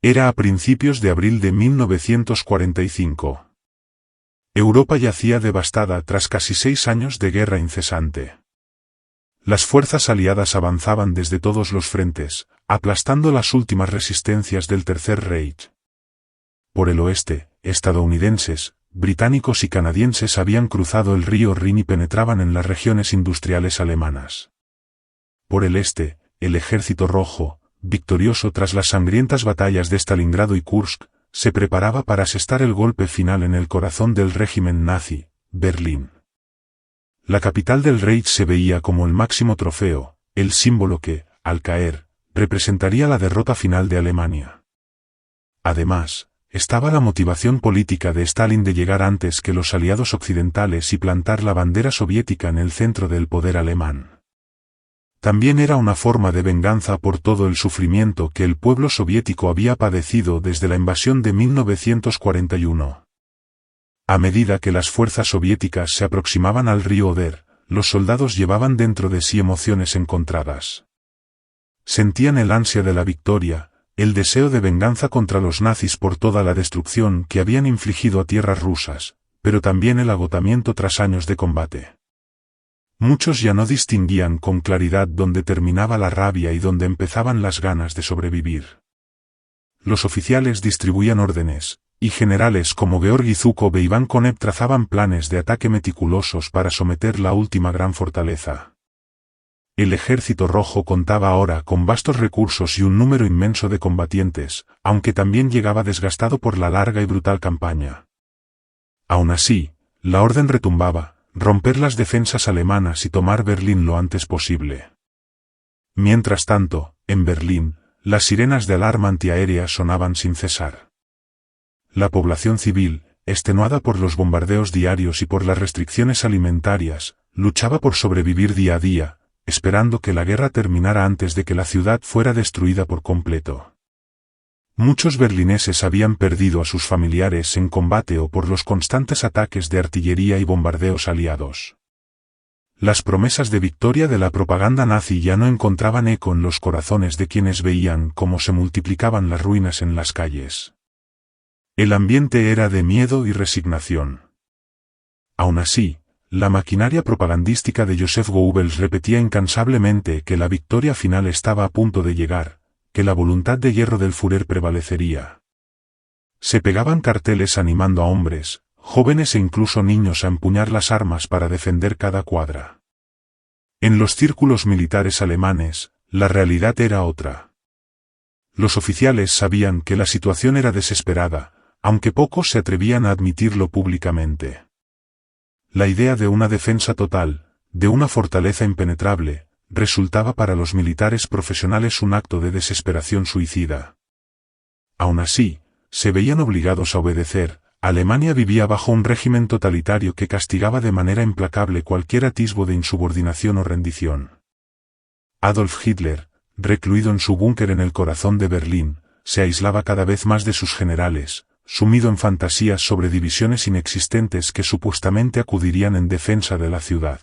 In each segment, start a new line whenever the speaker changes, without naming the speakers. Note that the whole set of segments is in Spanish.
Era a principios de abril de 1945. Europa yacía devastada tras casi 6 años de guerra incesante. Las fuerzas aliadas avanzaban desde todos los frentes, aplastando las últimas resistencias del Tercer Reich. Por el oeste, estadounidenses, británicos y canadienses habían cruzado el río Rin y penetraban en las regiones industriales alemanas. Por el este, el Ejército Rojo, victorioso tras las sangrientas batallas de Stalingrado y Kursk, se preparaba para asestar el golpe final en el corazón del régimen nazi, Berlín. La capital del Reich se veía como el máximo trofeo, el símbolo que, al caer, representaría la derrota final de Alemania. Además, estaba la motivación política de Stalin de llegar antes que los aliados occidentales y plantar la bandera soviética en el centro del poder alemán. También era una forma de venganza por todo el sufrimiento que el pueblo soviético había padecido desde la invasión de 1941. A medida que las fuerzas soviéticas se aproximaban al río Oder, los soldados llevaban dentro de sí emociones encontradas. Sentían el ansia de la victoria, el deseo de venganza contra los nazis por toda la destrucción que habían infligido a tierras rusas, pero también el agotamiento tras años de combate. Muchos ya no distinguían con claridad dónde terminaba la rabia y dónde empezaban las ganas de sobrevivir. Los oficiales distribuían órdenes, y generales como Georgi Zhukov e Iván Konev trazaban planes de ataque meticulosos para someter la última gran fortaleza. El Ejército Rojo contaba ahora con vastos recursos y un número inmenso de combatientes, aunque también llegaba desgastado por la larga y brutal campaña. Aún así, la orden retumbaba: romper las defensas alemanas y tomar Berlín lo antes posible. Mientras tanto, en Berlín, las sirenas de alarma antiaérea sonaban sin cesar. La población civil, extenuada por los bombardeos diarios y por las restricciones alimentarias, luchaba por sobrevivir día a día, esperando que la guerra terminara antes de que la ciudad fuera destruida por completo. Muchos berlineses habían perdido a sus familiares en combate o por los constantes ataques de artillería y bombardeos aliados. Las promesas de victoria de la propaganda nazi ya no encontraban eco en los corazones de quienes veían cómo se multiplicaban las ruinas en las calles. El ambiente era de miedo y resignación. Aún así, la maquinaria propagandística de Joseph Goebbels repetía incansablemente que la victoria final estaba a punto de llegar, que la voluntad de hierro del Führer prevalecería. Se pegaban carteles animando a hombres, jóvenes e incluso niños a empuñar las armas para defender cada cuadra. En los círculos militares alemanes, la realidad era otra. Los oficiales sabían que la situación era desesperada, aunque pocos se atrevían a admitirlo públicamente. La idea de una defensa total, de una fortaleza impenetrable, resultaba para los militares profesionales un acto de desesperación suicida. Aún así, se veían obligados a obedecer. Alemania vivía bajo un régimen totalitario que castigaba de manera implacable cualquier atisbo de insubordinación o rendición. Adolf Hitler, recluido en su búnker en el corazón de Berlín, se aislaba cada vez más de sus generales, sumido en fantasías sobre divisiones inexistentes que supuestamente acudirían en defensa de la ciudad.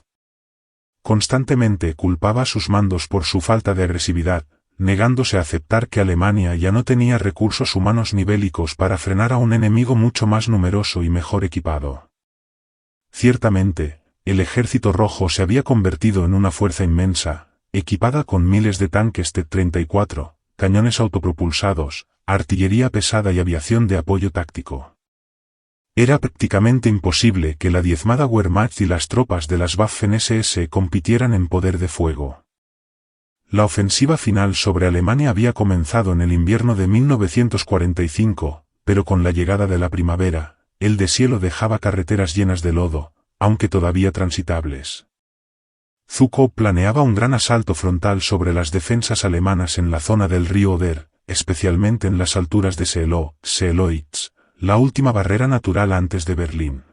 Constantemente culpaba a sus mandos por su falta de agresividad, negándose a aceptar que Alemania ya no tenía recursos humanos ni bélicos para frenar a un enemigo mucho más numeroso y mejor equipado. Ciertamente, el Ejército Rojo se había convertido en una fuerza inmensa, equipada con miles de tanques T-34, cañones autopropulsados, artillería pesada y aviación de apoyo táctico. Era prácticamente imposible que la diezmada Wehrmacht y las tropas de las Waffen-SS compitieran en poder de fuego. La ofensiva final sobre Alemania había comenzado en el invierno de 1945, pero con la llegada de la primavera, el deshielo dejaba carreteras llenas de lodo, aunque todavía transitables. Zhukov planeaba un gran asalto frontal sobre las defensas alemanas en la zona del río Oder, especialmente en las alturas de Seelowitz, la última barrera natural antes de Berlín.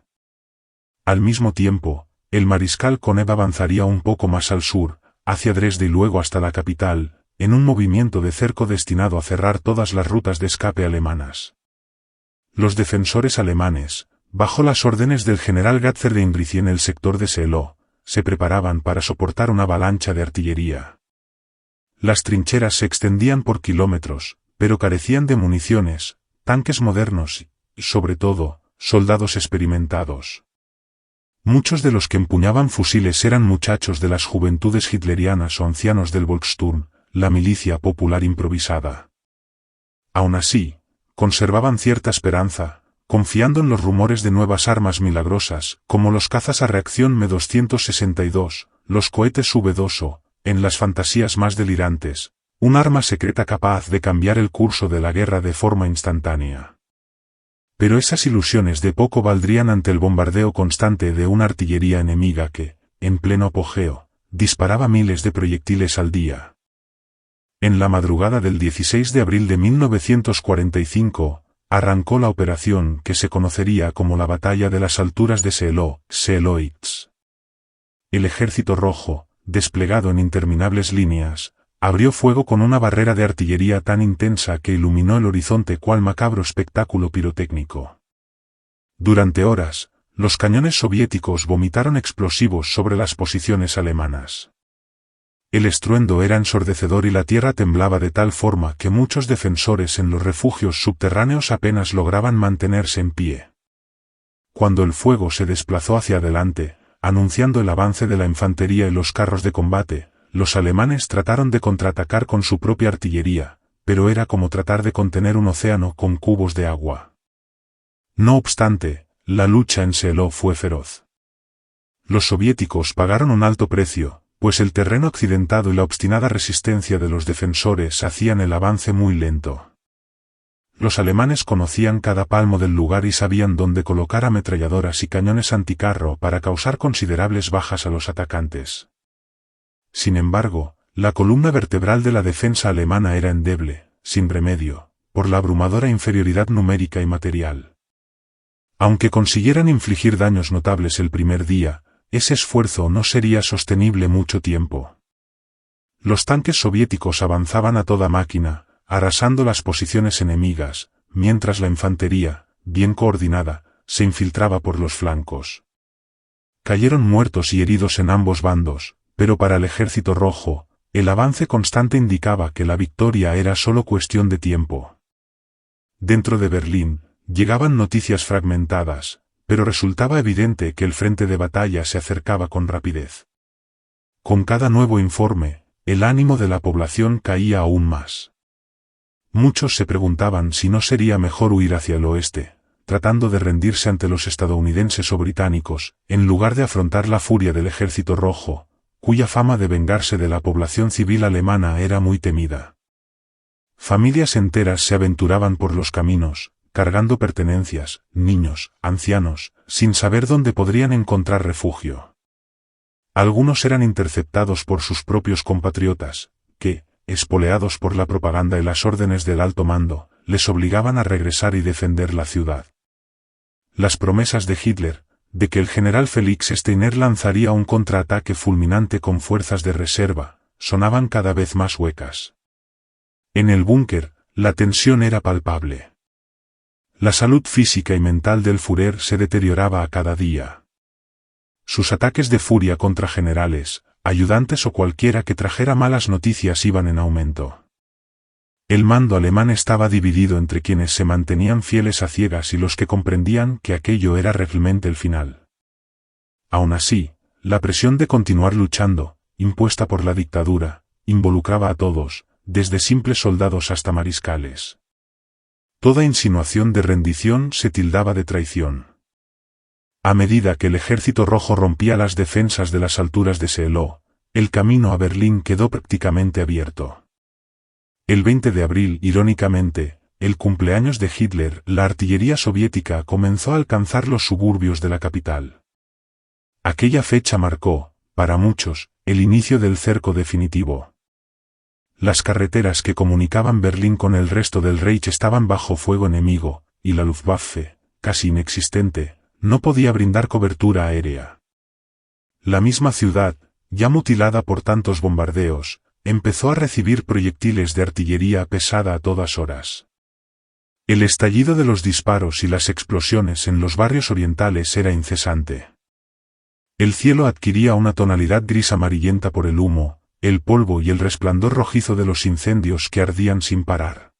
Al mismo tiempo, el mariscal Konev avanzaría un poco más al sur, hacia Dresde y luego hasta la capital, en un movimiento de cerco destinado a cerrar todas las rutas de escape alemanas. Los defensores alemanes, bajo las órdenes del general Gatzer de Ingrich en el sector de Seelow, se preparaban para soportar una avalancha de artillería. Las trincheras se extendían por kilómetros, pero carecían de municiones, tanques modernos y, sobre todo, soldados experimentados. Muchos de los que empuñaban fusiles eran muchachos de las juventudes hitlerianas o ancianos del Volkssturm, la milicia popular improvisada. Aun así, conservaban cierta esperanza, confiando en los rumores de nuevas armas milagrosas, como los cazas a reacción M262, los cohetes V2 o, en las fantasías más delirantes, un arma secreta capaz de cambiar el curso de la guerra de forma instantánea. Pero esas ilusiones de poco valdrían ante el bombardeo constante de una artillería enemiga que, en pleno apogeo, disparaba miles de proyectiles al día. En la madrugada del 16 de abril de 1945, arrancó la operación que se conocería como la Batalla de las Alturas de Seeloitz. El Ejército Rojo, desplegado en interminables líneas, abrió fuego con una barrera de artillería tan intensa que iluminó el horizonte cual macabro espectáculo pirotécnico. Durante horas, los cañones soviéticos vomitaron explosivos sobre las posiciones alemanas. El estruendo era ensordecedor y la tierra temblaba de tal forma que muchos defensores en los refugios subterráneos apenas lograban mantenerse en pie. Cuando el fuego se desplazó hacia adelante, anunciando el avance de la infantería y los carros de combate, los alemanes trataron de contraatacar con su propia artillería, pero era como tratar de contener un océano con cubos de agua. No obstante, la lucha en Seelow fue feroz. Los soviéticos pagaron un alto precio, pues el terreno accidentado y la obstinada resistencia de los defensores hacían el avance muy lento. Los alemanes conocían cada palmo del lugar y sabían dónde colocar ametralladoras y cañones anticarro para causar considerables bajas a los atacantes. Sin embargo, la columna vertebral de la defensa alemana era endeble, sin remedio, por la abrumadora inferioridad numérica y material. Aunque consiguieran infligir daños notables el primer día, ese esfuerzo no sería sostenible mucho tiempo. Los tanques soviéticos avanzaban a toda máquina, arrasando las posiciones enemigas, mientras la infantería, bien coordinada, se infiltraba por los flancos. Cayeron muertos y heridos en ambos bandos, pero para el Ejército Rojo, el avance constante indicaba que la victoria era solo cuestión de tiempo. Dentro de Berlín, llegaban noticias fragmentadas, pero resultaba evidente que el frente de batalla se acercaba con rapidez. Con cada nuevo informe, el ánimo de la población caía aún más. Muchos se preguntaban si no sería mejor huir hacia el oeste, tratando de rendirse ante los estadounidenses o británicos, en lugar de afrontar la furia del Ejército Rojo, cuya fama de vengarse de la población civil alemana era muy temida. Familias enteras se aventuraban por los caminos, cargando pertenencias, niños, ancianos, sin saber dónde podrían encontrar refugio. Algunos eran interceptados por sus propios compatriotas, que, espoleados por la propaganda y las órdenes del alto mando, les obligaban a regresar y defender la ciudad. Las promesas de Hitler, de que el general Felix Steiner lanzaría un contraataque fulminante con fuerzas de reserva, sonaban cada vez más huecas. En el búnker, la tensión era palpable. La salud física y mental del Führer se deterioraba a cada día. Sus ataques de furia contra generales, ayudantes o cualquiera que trajera malas noticias iban en aumento. El mando alemán estaba dividido entre quienes se mantenían fieles a ciegas y los que comprendían que aquello era realmente el final. Aun así, la presión de continuar luchando, impuesta por la dictadura, involucraba a todos, desde simples soldados hasta mariscales. Toda insinuación de rendición se tildaba de traición. A medida que el Ejército Rojo rompía las defensas de las alturas de Seelow, el camino a Berlín quedó prácticamente abierto. El 20 de abril, irónicamente, el cumpleaños de Hitler, la artillería soviética comenzó a alcanzar los suburbios de la capital. Aquella fecha marcó, para muchos, el inicio del cerco definitivo. Las carreteras que comunicaban Berlín con el resto del Reich estaban bajo fuego enemigo, y la Luftwaffe, casi inexistente, no podía brindar cobertura aérea. La misma ciudad, ya mutilada por tantos bombardeos, empezó a recibir proyectiles de artillería pesada a todas horas. El estallido de los disparos y las explosiones en los barrios orientales era incesante. El cielo adquiría una tonalidad gris amarillenta por el humo, el polvo y el resplandor rojizo de los incendios que ardían sin parar.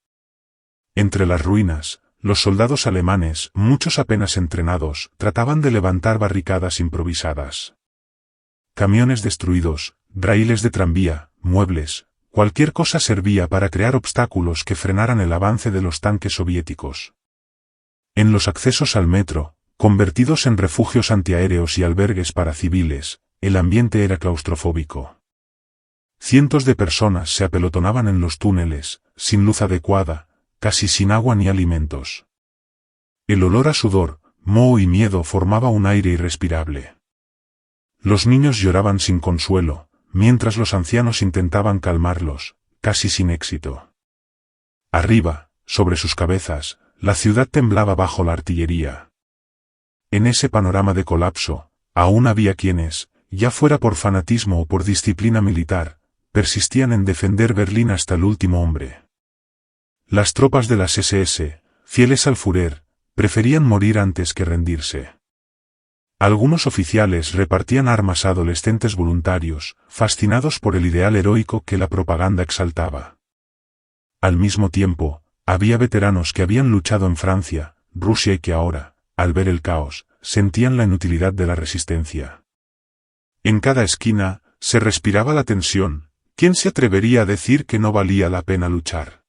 Entre las ruinas, los soldados alemanes, muchos apenas entrenados, trataban de levantar barricadas improvisadas. Camiones destruidos, raíles de tranvía, muebles, cualquier cosa servía para crear obstáculos que frenaran el avance de los tanques soviéticos. En los accesos al metro, convertidos en refugios antiaéreos y albergues para civiles, el ambiente era claustrofóbico. Cientos de personas se apelotonaban en los túneles, sin luz adecuada, casi sin agua ni alimentos. El olor a sudor, moho y miedo formaba un aire irrespirable. Los niños lloraban sin consuelo, mientras los ancianos intentaban calmarlos, casi sin éxito. Arriba, sobre sus cabezas, la ciudad temblaba bajo la artillería. En ese panorama de colapso, aún había quienes, ya fuera por fanatismo o por disciplina militar, persistían en defender Berlín hasta el último hombre. Las tropas de las SS, fieles al Führer, preferían morir antes que rendirse. Algunos oficiales repartían armas a adolescentes voluntarios, fascinados por el ideal heroico que la propaganda exaltaba. Al mismo tiempo, había veteranos que habían luchado en Francia, Rusia y que ahora, al ver el caos, sentían la inutilidad de la resistencia. En cada esquina, se respiraba la tensión. ¿Quién se atrevería a decir que no valía la pena luchar?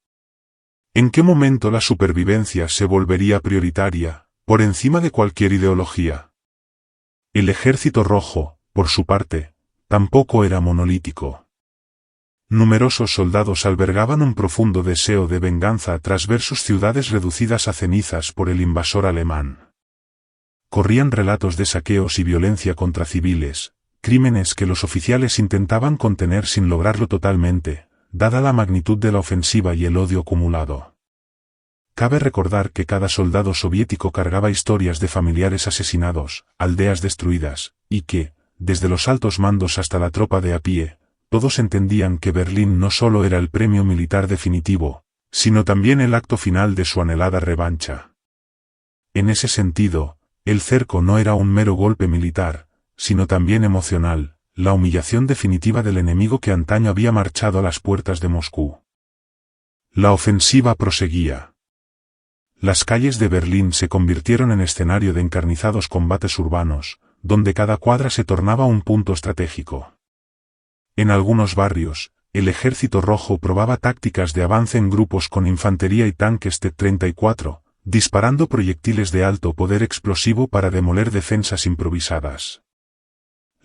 ¿En qué momento la supervivencia se volvería prioritaria, por encima de cualquier ideología? El Ejército Rojo, por su parte, tampoco era monolítico. Numerosos soldados albergaban un profundo deseo de venganza tras ver sus ciudades reducidas a cenizas por el invasor alemán. Corrían relatos de saqueos y violencia contra civiles, crímenes que los oficiales intentaban contener sin lograrlo totalmente, dada la magnitud de la ofensiva y el odio acumulado. Cabe recordar que cada soldado soviético cargaba historias de familiares asesinados, aldeas destruidas, y que, desde los altos mandos hasta la tropa de a pie, todos entendían que Berlín no solo era el premio militar definitivo, sino también el acto final de su anhelada revancha. En ese sentido, el cerco no era un mero golpe militar, sino también emocional, la humillación definitiva del enemigo que antaño había marchado a las puertas de Moscú. La ofensiva proseguía. Las calles de Berlín se convirtieron en escenario de encarnizados combates urbanos, donde cada cuadra se tornaba un punto estratégico. En algunos barrios, el Ejército Rojo probaba tácticas de avance en grupos con infantería y tanques T-34, disparando proyectiles de alto poder explosivo para demoler defensas improvisadas.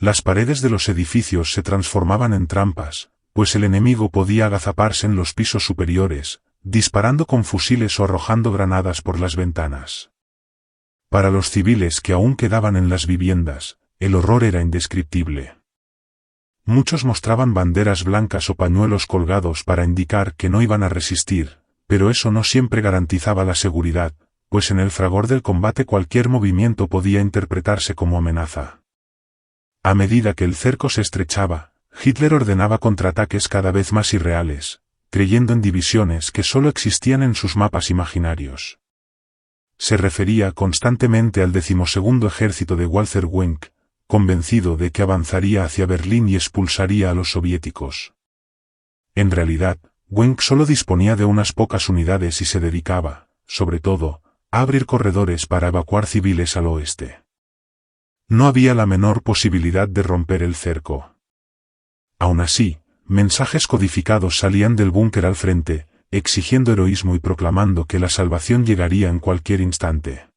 Las paredes de los edificios se transformaban en trampas, pues el enemigo podía agazaparse en los pisos superiores, disparando con fusiles o arrojando granadas por las ventanas. Para los civiles que aún quedaban en las viviendas, el horror era indescriptible. Muchos mostraban banderas blancas o pañuelos colgados para indicar que no iban a resistir, pero eso no siempre garantizaba la seguridad, pues en el fragor del combate cualquier movimiento podía interpretarse como amenaza. A medida que el cerco se estrechaba, Hitler ordenaba contraataques cada vez más irreales, creyendo en divisiones que solo existían en sus mapas imaginarios. Se refería constantemente al 12º ejército de Walter Wenck, convencido de que avanzaría hacia Berlín y expulsaría a los soviéticos. En realidad, Wenck solo disponía de unas pocas unidades y se dedicaba, sobre todo, a abrir corredores para evacuar civiles al oeste. No había la menor posibilidad de romper el cerco. Aún así, mensajes codificados salían del búnker al frente, exigiendo heroísmo y proclamando que la salvación llegaría en cualquier instante.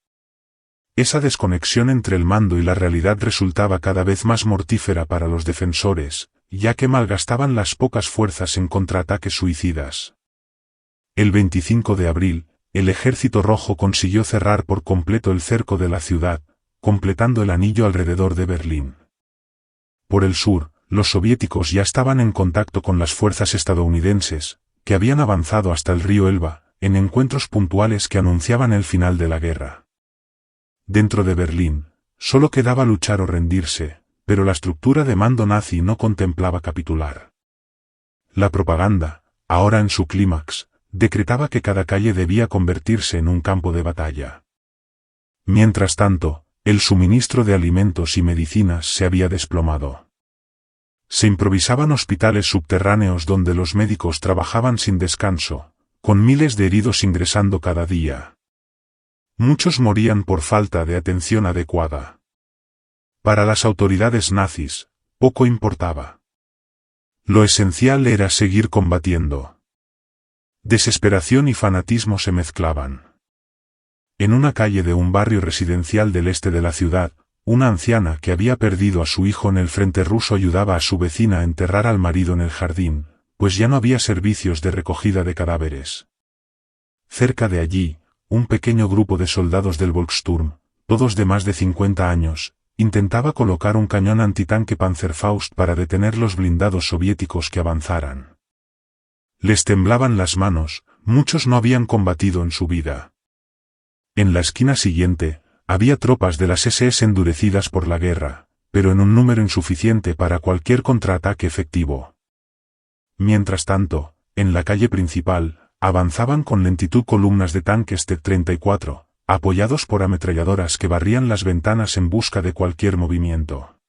Esa desconexión entre el mando y la realidad resultaba cada vez más mortífera para los defensores, ya que malgastaban las pocas fuerzas en contraataques suicidas. El 25 de abril, el Ejército Rojo consiguió cerrar por completo el cerco de la ciudad, completando el anillo alrededor de Berlín. Por el sur, los soviéticos ya estaban en contacto con las fuerzas estadounidenses, que habían avanzado hasta el río Elba, en encuentros puntuales que anunciaban el final de la guerra. Dentro de Berlín, solo quedaba luchar o rendirse, pero la estructura de mando nazi no contemplaba capitular. La propaganda, ahora en su clímax, decretaba que cada calle debía convertirse en un campo de batalla. Mientras tanto, el suministro de alimentos y medicinas se había desplomado. Se improvisaban hospitales subterráneos donde los médicos trabajaban sin descanso, con miles de heridos ingresando cada día. Muchos morían por falta de atención adecuada. Para las autoridades nazis, poco importaba. Lo esencial era seguir combatiendo. Desesperación y fanatismo se mezclaban. En una calle de un barrio residencial del este de la ciudad, una anciana que había perdido a su hijo en el frente ruso ayudaba a su vecina a enterrar al marido en el jardín, pues ya no había servicios de recogida de cadáveres. Cerca de allí, un pequeño grupo de soldados del Volkssturm, todos de más de 50 años, intentaba colocar un cañón antitanque Panzerfaust para detener los blindados soviéticos que avanzaran. Les temblaban las manos, muchos no habían combatido en su vida. En la esquina siguiente, había tropas de las SS endurecidas por la guerra, pero en un número insuficiente para cualquier contraataque efectivo. Mientras tanto, en la calle principal, avanzaban con lentitud columnas de tanques T-34, apoyados por ametralladoras que barrían las ventanas en busca de cualquier movimiento.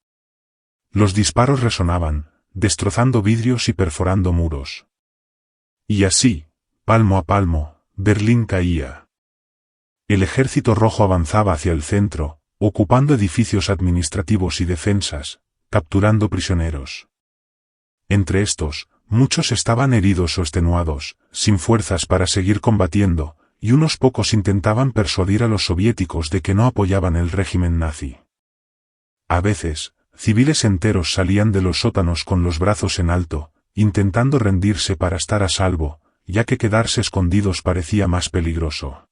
Los disparos resonaban, destrozando vidrios y perforando muros. Y así, palmo a palmo, Berlín caía. El ejército rojo avanzaba hacia el centro, ocupando edificios administrativos y defensas, capturando prisioneros. Entre estos, muchos estaban heridos o extenuados, sin fuerzas para seguir combatiendo, y unos pocos intentaban persuadir a los soviéticos de que no apoyaban el régimen nazi. A veces, civiles enteros salían de los sótanos con los brazos en alto, intentando rendirse para estar a salvo, ya que quedarse escondidos parecía más peligroso.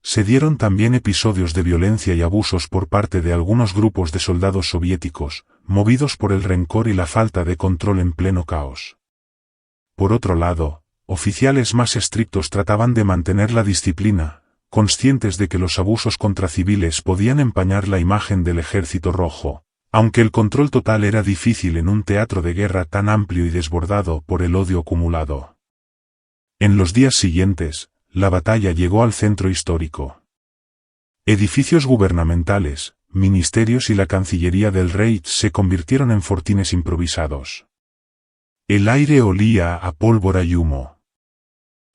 Se dieron también episodios de violencia y abusos por parte de algunos grupos de soldados soviéticos, movidos por el rencor y la falta de control en pleno caos. Por otro lado, oficiales más estrictos trataban de mantener la disciplina, conscientes de que los abusos contra civiles podían empañar la imagen del ejército rojo, aunque el control total era difícil en un teatro de guerra tan amplio y desbordado por el odio acumulado. En los días siguientes, la batalla llegó al centro histórico. Edificios gubernamentales, ministerios y la Cancillería del Reich se convirtieron en fortines improvisados. El aire olía a pólvora y humo.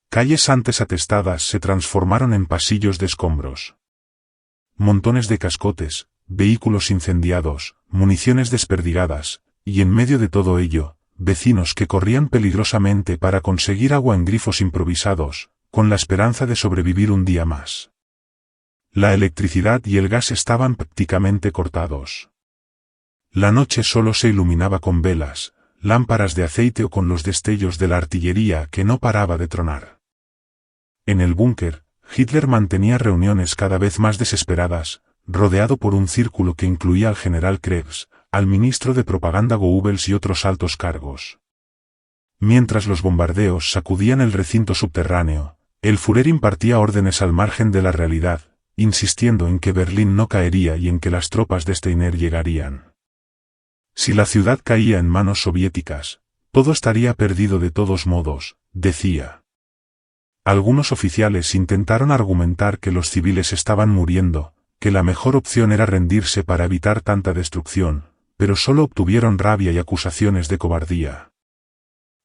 Calles antes atestadas se transformaron en pasillos de escombros. Montones de cascotes, vehículos incendiados, municiones desperdigadas, y en medio de todo ello, vecinos que corrían peligrosamente para conseguir agua en grifos improvisados, con la esperanza de sobrevivir un día más. La electricidad y el gas estaban prácticamente cortados. La noche solo se iluminaba con velas, lámparas de aceite o con los destellos de la artillería que no paraba de tronar. En el búnker, Hitler mantenía reuniones cada vez más desesperadas, rodeado por un círculo que incluía al general Krebs, al ministro de propaganda Goebbels y otros altos cargos. Mientras los bombardeos sacudían el recinto subterráneo, el Führer impartía órdenes al margen de la realidad, insistiendo en que Berlín no caería y en que las tropas de Steiner llegarían. Si la ciudad caía en manos soviéticas, todo estaría perdido de todos modos, decía. Algunos oficiales intentaron argumentar que los civiles estaban muriendo, que la mejor opción era rendirse para evitar tanta destrucción, pero solo obtuvieron rabia y acusaciones de cobardía.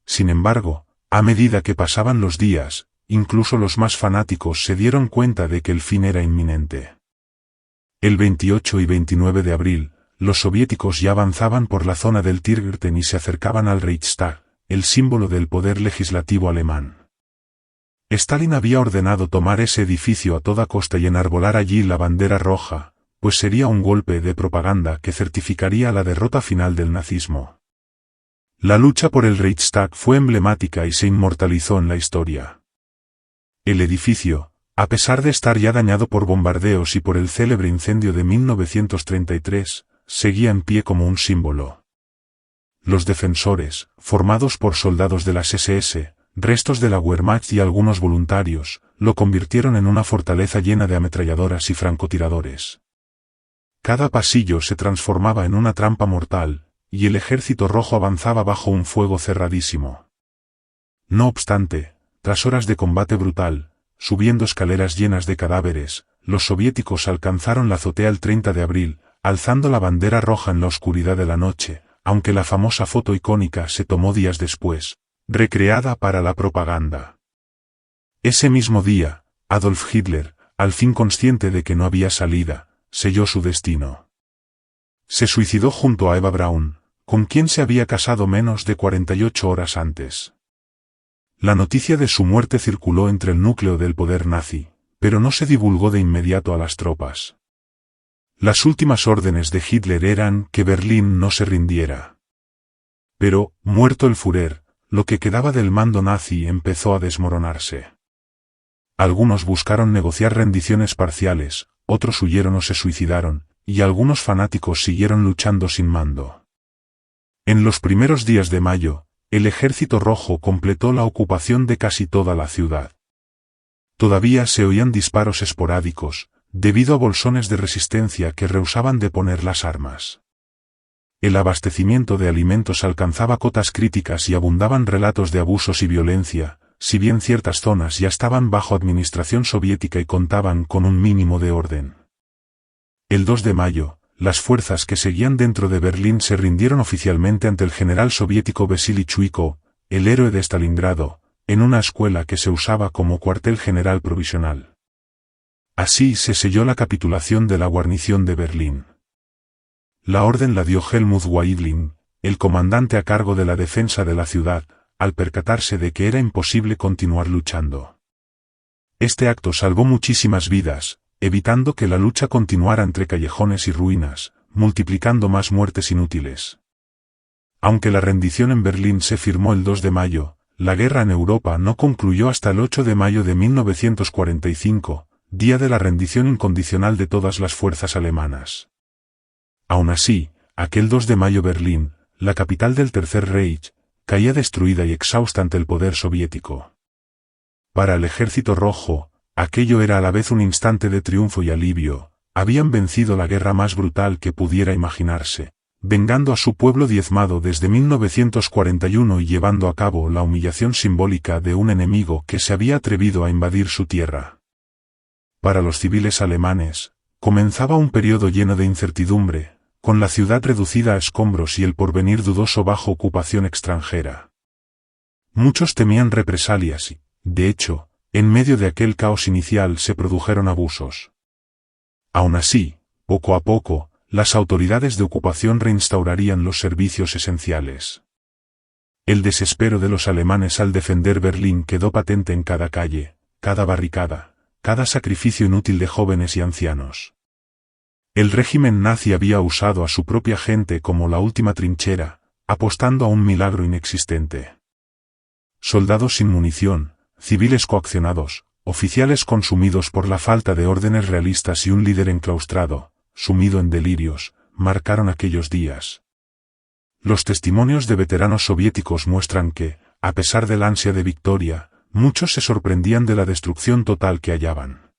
Sin embargo, a medida que pasaban los días, incluso los más fanáticos se dieron cuenta de que el fin era inminente. El 28 y 29 de abril, los soviéticos ya avanzaban por la zona del Tiergarten y se acercaban al Reichstag, el símbolo del poder legislativo alemán. Stalin había ordenado tomar ese edificio a toda costa y enarbolar allí la bandera roja, pues sería un golpe de propaganda que certificaría la derrota final del nazismo. La lucha por el Reichstag fue emblemática y se inmortalizó en la historia. El edificio, a pesar de estar ya dañado por bombardeos y por el célebre incendio de 1933, seguía en pie como un símbolo. Los defensores, formados por soldados de las SS, restos de la Wehrmacht y algunos voluntarios, lo convirtieron en una fortaleza llena de ametralladoras y francotiradores. Cada pasillo se transformaba en una trampa mortal, y el ejército rojo avanzaba bajo un fuego cerradísimo. No obstante, tras horas de combate brutal, subiendo escaleras llenas de cadáveres, los soviéticos alcanzaron la azotea el 30 de abril, alzando la bandera roja en la oscuridad de la noche, aunque la famosa foto icónica se tomó días después, recreada para la propaganda. Ese mismo día, Adolf Hitler, al fin consciente de que no había salida, selló su destino. Se suicidó junto a Eva Braun, con quien se había casado menos de 48 horas antes. La noticia de su muerte circuló entre el núcleo del poder nazi, pero no se divulgó de inmediato a las tropas. Las últimas órdenes de Hitler eran que Berlín no se rindiera. Pero, muerto el Führer, lo que quedaba del mando nazi empezó a desmoronarse. Algunos buscaron negociar rendiciones parciales, otros huyeron o se suicidaron, y algunos fanáticos siguieron luchando sin mando. En los primeros días de mayo, el Ejército Rojo completó la ocupación de casi toda la ciudad. Todavía se oían disparos esporádicos, debido a bolsones de resistencia que rehusaban deponer las armas. El abastecimiento de alimentos alcanzaba cotas críticas y abundaban relatos de abusos y violencia, si bien ciertas zonas ya estaban bajo administración soviética y contaban con un mínimo de orden. El 2 de mayo, las fuerzas que seguían dentro de Berlín se rindieron oficialmente ante el general soviético Vasily Chuikov, el héroe de Stalingrado, en una escuela que se usaba como cuartel general provisional. Así se selló la capitulación de la guarnición de Berlín. La orden la dio Helmut Weidling, el comandante a cargo de la defensa de la ciudad, al percatarse de que era imposible continuar luchando. Este acto salvó muchísimas vidas, evitando que la lucha continuara entre callejones y ruinas, multiplicando más muertes inútiles. Aunque la rendición en Berlín se firmó el 2 de mayo, la guerra en Europa no concluyó hasta el 8 de mayo de 1945, día de la rendición incondicional de todas las fuerzas alemanas. Aún así, aquel 2 de mayo Berlín, la capital del Tercer Reich, caía destruida y exhausta ante el poder soviético. Para el Ejército Rojo, aquello era a la vez un instante de triunfo y alivio, habían vencido la guerra más brutal que pudiera imaginarse, vengando a su pueblo diezmado desde 1941 y llevando a cabo la humillación simbólica de un enemigo que se había atrevido a invadir su tierra. Para los civiles alemanes, comenzaba un periodo lleno de incertidumbre, con la ciudad reducida a escombros y el porvenir dudoso bajo ocupación extranjera. Muchos temían represalias y, de hecho, en medio de aquel caos inicial se produjeron abusos. Aún así, poco a poco, las autoridades de ocupación reinstaurarían los servicios esenciales. El desespero de los alemanes al defender Berlín quedó patente en cada calle, cada barricada, cada sacrificio inútil de jóvenes y ancianos. El régimen nazi había usado a su propia gente como la última trinchera, apostando a un milagro inexistente. Soldados sin munición, civiles coaccionados, oficiales consumidos por la falta de órdenes realistas y un líder enclaustrado, sumido en delirios, marcaron aquellos días. Los testimonios de veteranos soviéticos muestran que, a pesar del ansia de victoria, muchos se sorprendían de la destrucción total que hallaban.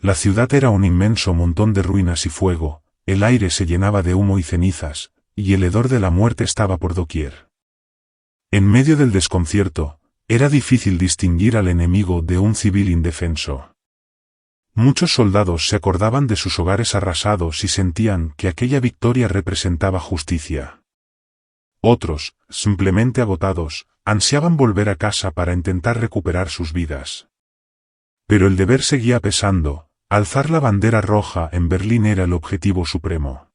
La ciudad era un inmenso montón de ruinas y fuego, el aire se llenaba de humo y cenizas, y el hedor de la muerte estaba por doquier. En medio del desconcierto, era difícil distinguir al enemigo de un civil indefenso. Muchos soldados se acordaban de sus hogares arrasados y sentían que aquella victoria representaba justicia. Otros, simplemente agotados, ansiaban volver a casa para intentar recuperar sus vidas. Pero el deber seguía pesando, alzar la bandera roja en Berlín era el objetivo supremo.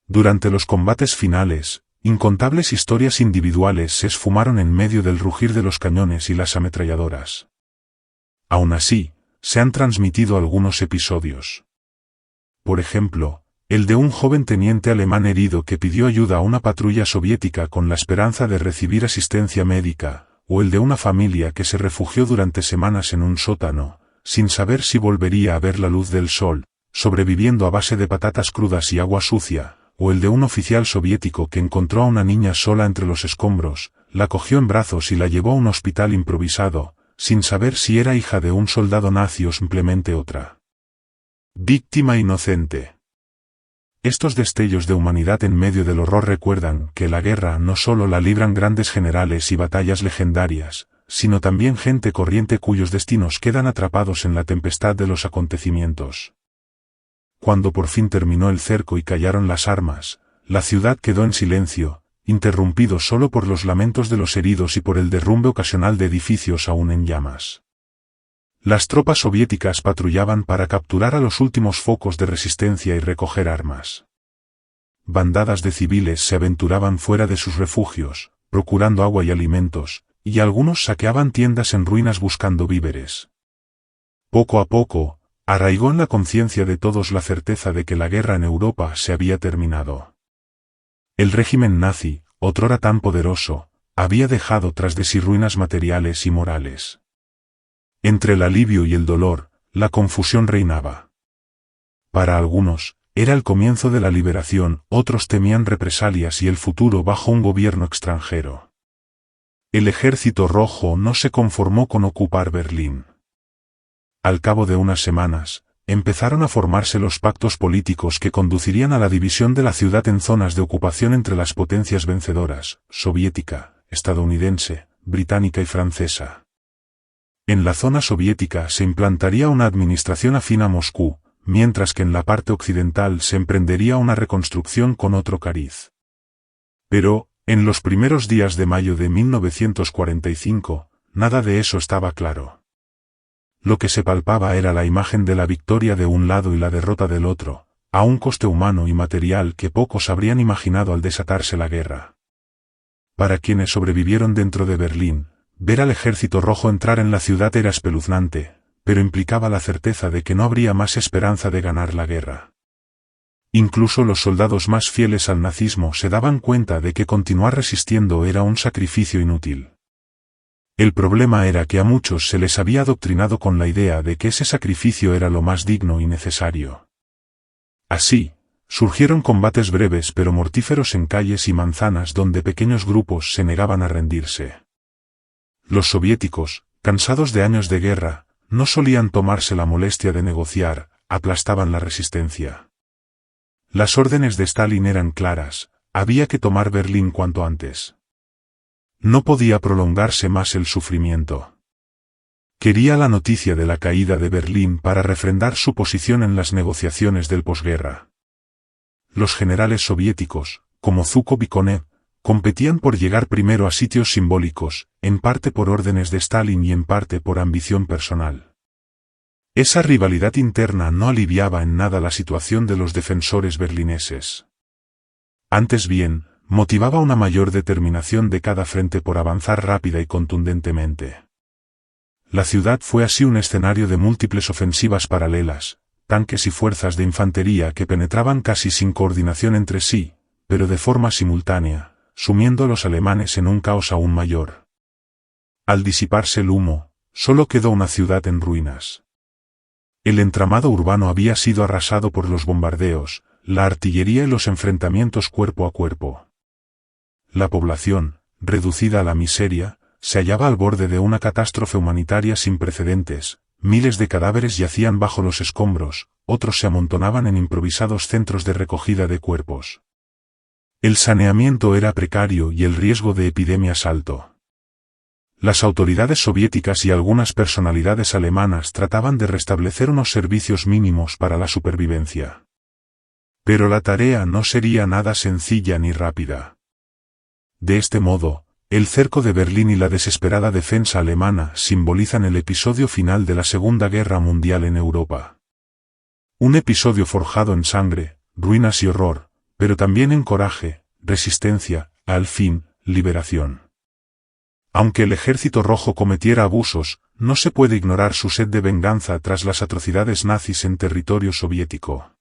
Durante los combates finales, incontables historias individuales se esfumaron en medio del rugir de los cañones y las ametralladoras. Aún así, se han transmitido algunos episodios. Por ejemplo, el de un joven teniente alemán herido que pidió ayuda a una patrulla soviética con la esperanza de recibir asistencia médica, o el de una familia que se refugió durante semanas en un sótano, sin saber si volvería a ver la luz del sol, sobreviviendo a base de patatas crudas y agua sucia, o el de un oficial soviético que encontró a una niña sola entre los escombros, la cogió en brazos y la llevó a un hospital improvisado, sin saber si era hija de un soldado nazi o simplemente otra víctima inocente. Estos destellos de humanidad en medio del horror recuerdan que la guerra no solo la libran grandes generales y batallas legendarias, sino también gente corriente cuyos destinos quedan atrapados en la tempestad de los acontecimientos. Cuando por fin terminó el cerco y callaron las armas, la ciudad quedó en silencio, interrumpido solo por los lamentos de los heridos y por el derrumbe ocasional de edificios aún en llamas. Las tropas soviéticas patrullaban para capturar a los últimos focos de resistencia y recoger armas. Bandadas de civiles se aventuraban fuera de sus refugios, procurando agua y alimentos, y algunos saqueaban tiendas en ruinas buscando víveres. Poco a poco, arraigó en la conciencia de todos la certeza de que la guerra en Europa se había terminado. El régimen nazi, otrora tan poderoso, había dejado tras de sí ruinas materiales y morales. Entre el alivio y el dolor, la confusión reinaba. Para algunos, era el comienzo de la liberación, otros temían represalias y el futuro bajo un gobierno extranjero. El Ejército Rojo no se conformó con ocupar Berlín. Al cabo de unas semanas, empezaron a formarse los pactos políticos que conducirían a la división de la ciudad en zonas de ocupación entre las potencias vencedoras, soviética, estadounidense, británica y francesa. En la zona soviética se implantaría una administración afín a Moscú, mientras que en la parte occidental se emprendería una reconstrucción con otro cariz. Pero, en los primeros días de mayo de 1945, nada de eso estaba claro. Lo que se palpaba era la imagen de la victoria de un lado y la derrota del otro, a un coste humano y material que pocos habrían imaginado al desatarse la guerra. Para quienes sobrevivieron dentro de Berlín, ver al Ejército Rojo entrar en la ciudad era espeluznante, pero implicaba la certeza de que no habría más esperanza de ganar la guerra. Incluso los soldados más fieles al nazismo se daban cuenta de que continuar resistiendo era un sacrificio inútil. El problema era que a muchos se les había adoctrinado con la idea de que ese sacrificio era lo más digno y necesario. Así, surgieron combates breves pero mortíferos en calles y manzanas donde pequeños grupos se negaban a rendirse. Los soviéticos, cansados de años de guerra, no solían tomarse la molestia de negociar, aplastaban la resistencia. Las órdenes de Stalin eran claras, había que tomar Berlín cuanto antes. No podía prolongarse más el sufrimiento. Quería la noticia de la caída de Berlín para refrendar su posición en las negociaciones del posguerra. Los generales soviéticos, como Zhukov y Konev, competían por llegar primero a sitios simbólicos, en parte por órdenes de Stalin y en parte por ambición personal. Esa rivalidad interna no aliviaba en nada la situación de los defensores berlineses. Antes bien, motivaba una mayor determinación de cada frente por avanzar rápida y contundentemente. La ciudad fue así un escenario de múltiples ofensivas paralelas, tanques y fuerzas de infantería que penetraban casi sin coordinación entre sí, pero de forma simultánea, sumiendo a los alemanes en un caos aún mayor. Al disiparse el humo, solo quedó una ciudad en ruinas. El entramado urbano había sido arrasado por los bombardeos, la artillería y los enfrentamientos cuerpo a cuerpo. La población, reducida a la miseria, se hallaba al borde de una catástrofe humanitaria sin precedentes, miles de cadáveres yacían bajo los escombros, otros se amontonaban en improvisados centros de recogida de cuerpos. El saneamiento era precario y el riesgo de epidemias alto. Las autoridades soviéticas y algunas personalidades alemanas trataban de restablecer unos servicios mínimos para la supervivencia. Pero la tarea no sería nada sencilla ni rápida. De este modo, el cerco de Berlín y la desesperada defensa alemana simbolizan el episodio final de la Segunda Guerra Mundial en Europa. Un episodio forjado en sangre, ruinas y horror, pero también en coraje, resistencia, al fin, liberación. Aunque el Ejército Rojo cometiera abusos, no se puede ignorar su sed de venganza tras las atrocidades nazis en territorio soviético.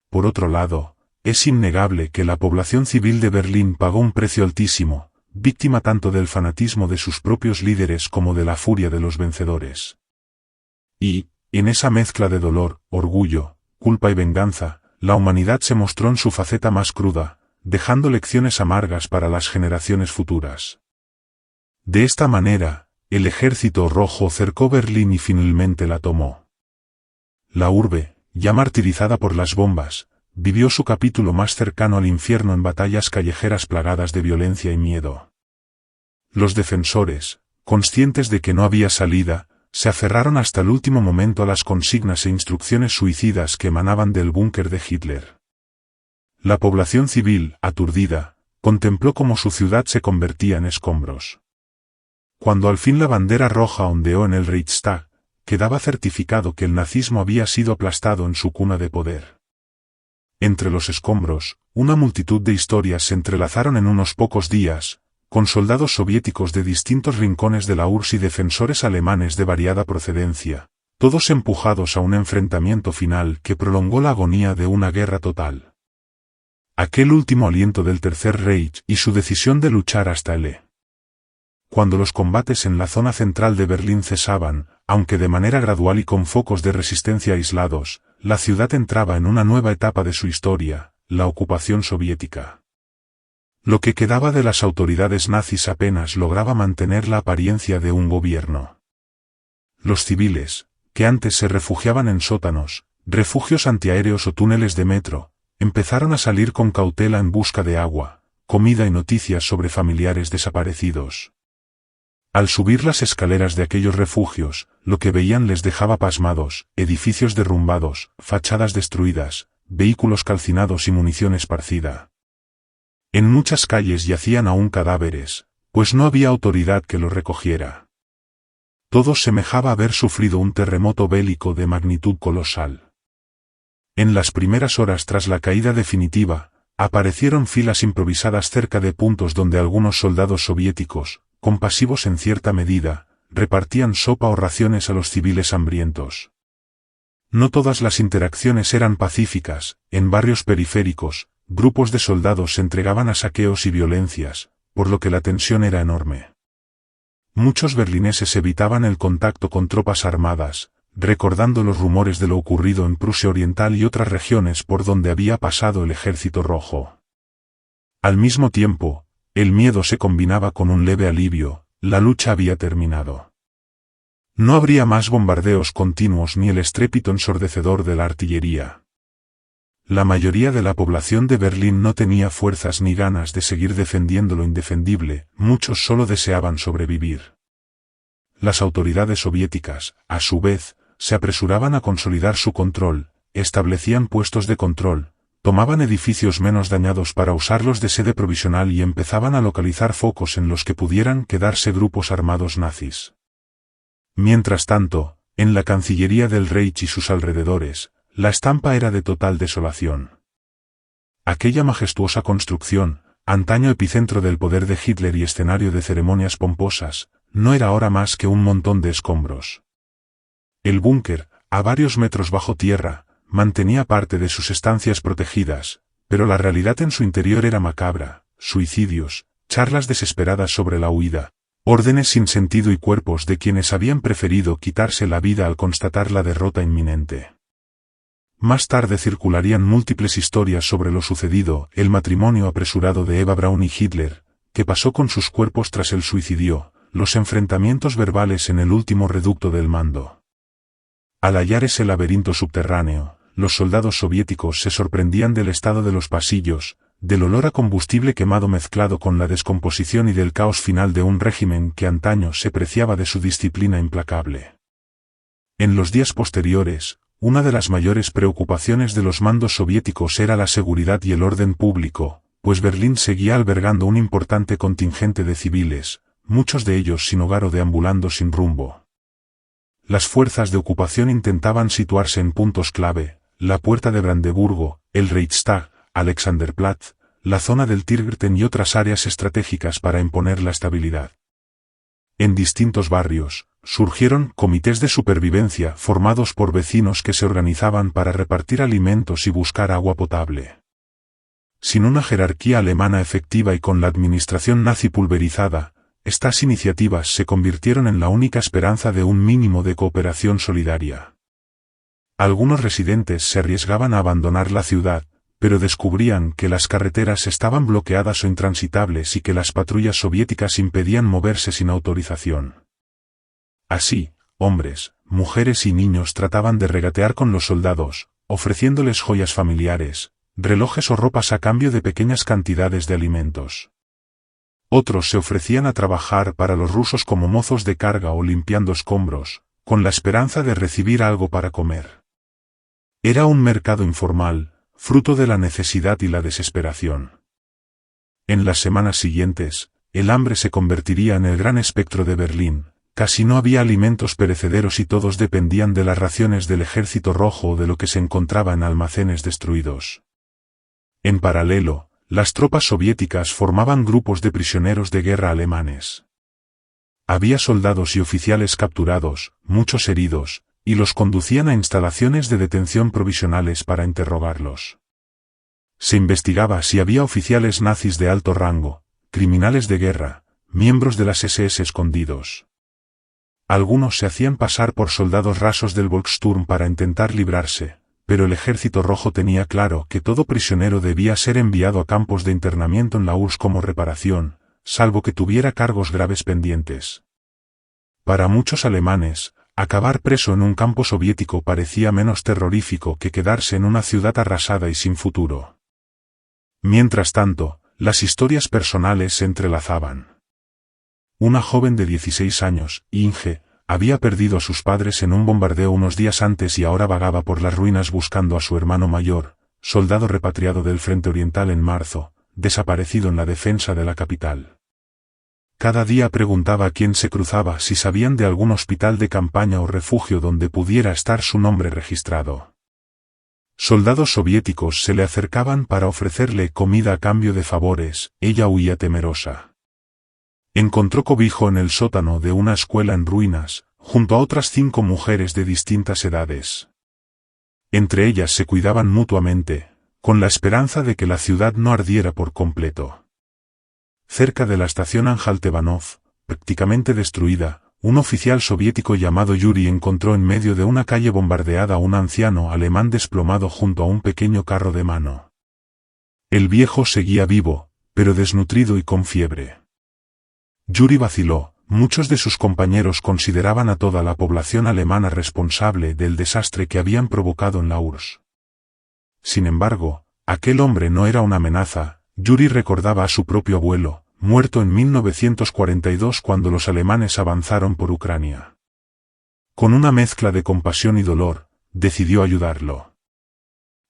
Por otro lado, es innegable que la población civil de Berlín pagó un precio altísimo, víctima tanto del fanatismo de sus propios líderes como de la furia de los vencedores. Y, en esa mezcla de dolor, orgullo, culpa y venganza, la humanidad se mostró en su faceta más cruda, dejando lecciones amargas para las generaciones futuras. De esta manera, el Ejército Rojo cercó Berlín y finalmente la tomó. La urbe, ya martirizada por las bombas, vivió su capítulo más cercano al infierno en batallas callejeras plagadas de violencia y miedo. Los defensores, conscientes de que no había salida, se aferraron hasta el último momento a las consignas e instrucciones suicidas que emanaban del búnker de Hitler. La población civil, aturdida, contempló cómo su ciudad se convertía en escombros. Cuando al fin la bandera roja ondeó en el Reichstag, quedaba certificado que el nazismo había sido aplastado en su cuna de poder. Entre los escombros, una multitud de historias se entrelazaron en unos pocos días, con soldados soviéticos de distintos rincones de la URSS y defensores alemanes de variada procedencia, todos empujados a un enfrentamiento final que prolongó la agonía de una guerra total. Aquel último aliento del Tercer Reich y su decisión de luchar hasta el Cuando los combates en la zona central de Berlín cesaban, aunque de manera gradual y con focos de resistencia aislados, la ciudad entraba en una nueva etapa de su historia, la ocupación soviética. Lo que quedaba de las autoridades nazis apenas lograba mantener la apariencia de un gobierno. Los civiles, que antes se refugiaban en sótanos, refugios antiaéreos o túneles de metro, empezaron a salir con cautela en busca de agua, comida y noticias sobre familiares desaparecidos. Al subir las escaleras de aquellos refugios, lo que veían les dejaba pasmados: edificios derrumbados, fachadas destruidas, vehículos calcinados y munición esparcida. En muchas calles yacían aún cadáveres, pues no había autoridad que los recogiera. Todo semejaba haber sufrido un terremoto bélico de magnitud colosal. En las primeras horas tras la caída definitiva, aparecieron filas improvisadas cerca de puntos donde algunos soldados soviéticos, compasivos en cierta medida, repartían sopa o raciones a los civiles hambrientos. No todas las interacciones eran pacíficas. En barrios periféricos, grupos de soldados se entregaban a saqueos y violencias, por lo que la tensión era enorme. Muchos berlineses evitaban el contacto con tropas armadas, recordando los rumores de lo ocurrido en Prusia Oriental y otras regiones por donde había pasado el Ejército Rojo. Al mismo tiempo, el miedo se combinaba con un leve alivio: la lucha había terminado. No habría más bombardeos continuos ni el estrépito ensordecedor de la artillería. La mayoría de la población de Berlín no tenía fuerzas ni ganas de seguir defendiendo lo indefendible, muchos solo deseaban sobrevivir. Las autoridades soviéticas, a su vez, se apresuraban a consolidar su control, establecían puestos de control, tomaban edificios menos dañados para usarlos de sede provisional y empezaban a localizar focos en los que pudieran quedarse grupos armados nazis. Mientras tanto, en la Cancillería del Reich y sus alrededores, la estampa era de total desolación. Aquella majestuosa construcción, antaño epicentro del poder de Hitler y escenario de ceremonias pomposas, no era ahora más que un montón de escombros. El búnker, a varios metros bajo tierra, mantenía parte de sus estancias protegidas, pero la realidad en su interior era macabra: suicidios, charlas desesperadas sobre la huida, órdenes sin sentido y cuerpos de quienes habían preferido quitarse la vida al constatar la derrota inminente. Más tarde circularían múltiples historias sobre lo sucedido: el matrimonio apresurado de Eva Braun y Hitler, qué pasó con sus cuerpos tras el suicidio, los enfrentamientos verbales en el último reducto del mando. Al hallar ese laberinto subterráneo, los soldados soviéticos se sorprendían del estado de los pasillos, del olor a combustible quemado mezclado con la descomposición y del caos final de un régimen que antaño se preciaba de su disciplina implacable. En los días posteriores, una de las mayores preocupaciones de los mandos soviéticos era la seguridad y el orden público, pues Berlín seguía albergando un importante contingente de civiles, muchos de ellos sin hogar o deambulando sin rumbo. Las fuerzas de ocupación intentaban situarse en puntos clave: la Puerta de Brandeburgo, el Reichstag, Alexanderplatz, la zona del Tiergarten y otras áreas estratégicas para imponer la estabilidad. En distintos barrios, surgieron comités de supervivencia formados por vecinos que se organizaban para repartir alimentos y buscar agua potable. Sin una jerarquía alemana efectiva y con la administración nazi pulverizada, estas iniciativas se convirtieron en la única esperanza de un mínimo de cooperación solidaria. Algunos residentes se arriesgaban a abandonar la ciudad, pero descubrían que las carreteras estaban bloqueadas o intransitables y que las patrullas soviéticas impedían moverse sin autorización. Así, hombres, mujeres y niños trataban de regatear con los soldados, ofreciéndoles joyas familiares, relojes o ropas a cambio de pequeñas cantidades de alimentos. Otros se ofrecían a trabajar para los rusos como mozos de carga o limpiando escombros, con la esperanza de recibir algo para comer. Era un mercado informal, fruto de la necesidad y la desesperación. En las semanas siguientes, el hambre se convertiría en el gran espectro de Berlín, casi no había alimentos perecederos y todos dependían de las raciones del Ejército Rojo o de lo que se encontraba en almacenes destruidos. En paralelo, las tropas soviéticas formaban grupos de prisioneros de guerra alemanes. Había soldados y oficiales capturados, muchos heridos, y los conducían a instalaciones de detención provisionales para interrogarlos. Se investigaba si había oficiales nazis de alto rango, criminales de guerra, miembros de las SS escondidos. Algunos se hacían pasar por soldados rasos del Volkssturm para intentar librarse, pero el Ejército Rojo tenía claro que todo prisionero debía ser enviado a campos de internamiento en la URSS como reparación, salvo que tuviera cargos graves pendientes. Para muchos alemanes, acabar preso en un campo soviético parecía menos terrorífico que quedarse en una ciudad arrasada y sin futuro. Mientras tanto, las historias personales se entrelazaban. Una joven de 16 años, Inge, había perdido a sus padres en un bombardeo unos días antes y ahora vagaba por las ruinas buscando a su hermano mayor, soldado repatriado del Frente Oriental en marzo, desaparecido en la defensa de la capital. Cada día preguntaba a quién se cruzaba si sabían de algún hospital de campaña o refugio donde pudiera estar su nombre registrado. Soldados soviéticos se le acercaban para ofrecerle comida a cambio de favores, ella huía temerosa. Encontró cobijo en el sótano de una escuela en ruinas, junto a otras 5 mujeres de distintas edades. Entre ellas se cuidaban mutuamente, con la esperanza de que la ciudad no ardiera por completo. Cerca de la estación Anjaltebanov, prácticamente destruida, un oficial soviético llamado Yuri encontró en medio de una calle bombardeada a un anciano alemán desplomado junto a un pequeño carro de mano. El viejo seguía vivo, pero desnutrido y con fiebre. Yuri vaciló, muchos de sus compañeros consideraban a toda la población alemana responsable del desastre que habían provocado en la URSS. Sin embargo, aquel hombre no era una amenaza. Yuri recordaba a su propio abuelo, muerto en 1942 cuando los alemanes avanzaron por Ucrania. Con una mezcla de compasión y dolor, decidió ayudarlo.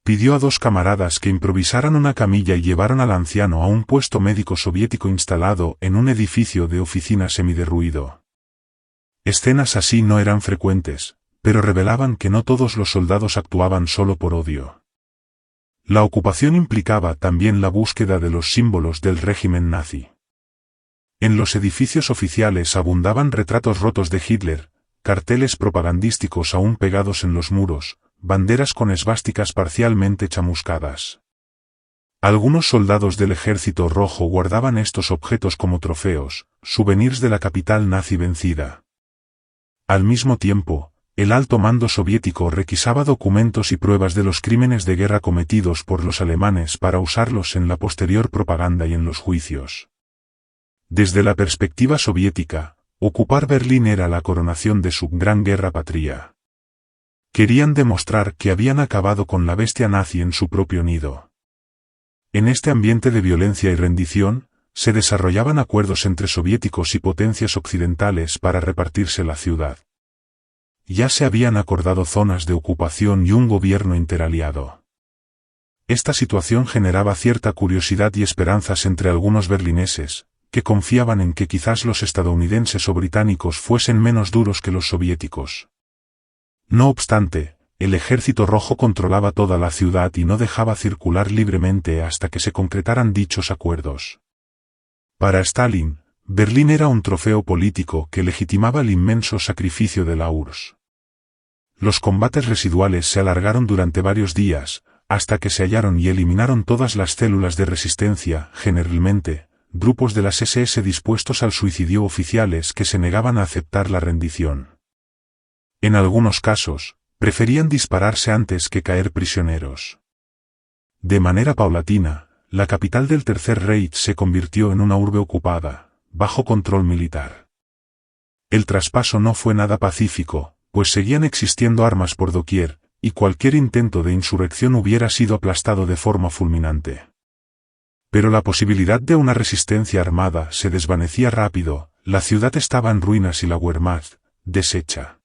Pidió a 2 camaradas que improvisaran una camilla y llevaron al anciano a un puesto médico soviético instalado en un edificio de oficina semiderruido. Escenas así no eran frecuentes, pero revelaban que no todos los soldados actuaban solo por odio. La ocupación implicaba también la búsqueda de los símbolos del régimen nazi. En los edificios oficiales abundaban retratos rotos de Hitler, carteles propagandísticos aún pegados en los muros, banderas con esvásticas parcialmente chamuscadas. Algunos soldados del Ejército Rojo guardaban estos objetos como trofeos, souvenirs de la capital nazi vencida. Al mismo tiempo, el alto mando soviético requisaba documentos y pruebas de los crímenes de guerra cometidos por los alemanes para usarlos en la posterior propaganda y en los juicios. Desde la perspectiva soviética, ocupar Berlín era la coronación de su gran guerra patria. Querían demostrar que habían acabado con la bestia nazi en su propio nido. En este ambiente de violencia y rendición, se desarrollaban acuerdos entre soviéticos y potencias occidentales para repartirse la ciudad. Ya se habían acordado zonas de ocupación y un gobierno interaliado. Esta situación generaba cierta curiosidad y esperanzas entre algunos berlineses, que confiaban en que quizás los estadounidenses o británicos fuesen menos duros que los soviéticos. No obstante, el Ejército Rojo controlaba toda la ciudad y no dejaba circular libremente hasta que se concretaran dichos acuerdos. Para Stalin, Berlín era un trofeo político que legitimaba el inmenso sacrificio de la URSS. Los combates residuales se alargaron durante varios días, hasta que se hallaron y eliminaron todas las células de resistencia, generalmente, grupos de las SS dispuestos al suicidio oficiales que se negaban a aceptar la rendición. En algunos casos, preferían dispararse antes que caer prisioneros. De manera paulatina, la capital del Tercer Reich se convirtió en una urbe ocupada, bajo control militar. El traspaso no fue nada pacífico, pues seguían existiendo armas por doquier, y cualquier intento de insurrección hubiera sido aplastado de forma fulminante. Pero la posibilidad de una resistencia armada se desvanecía rápido, la ciudad estaba en ruinas y la Wehrmacht, deshecha.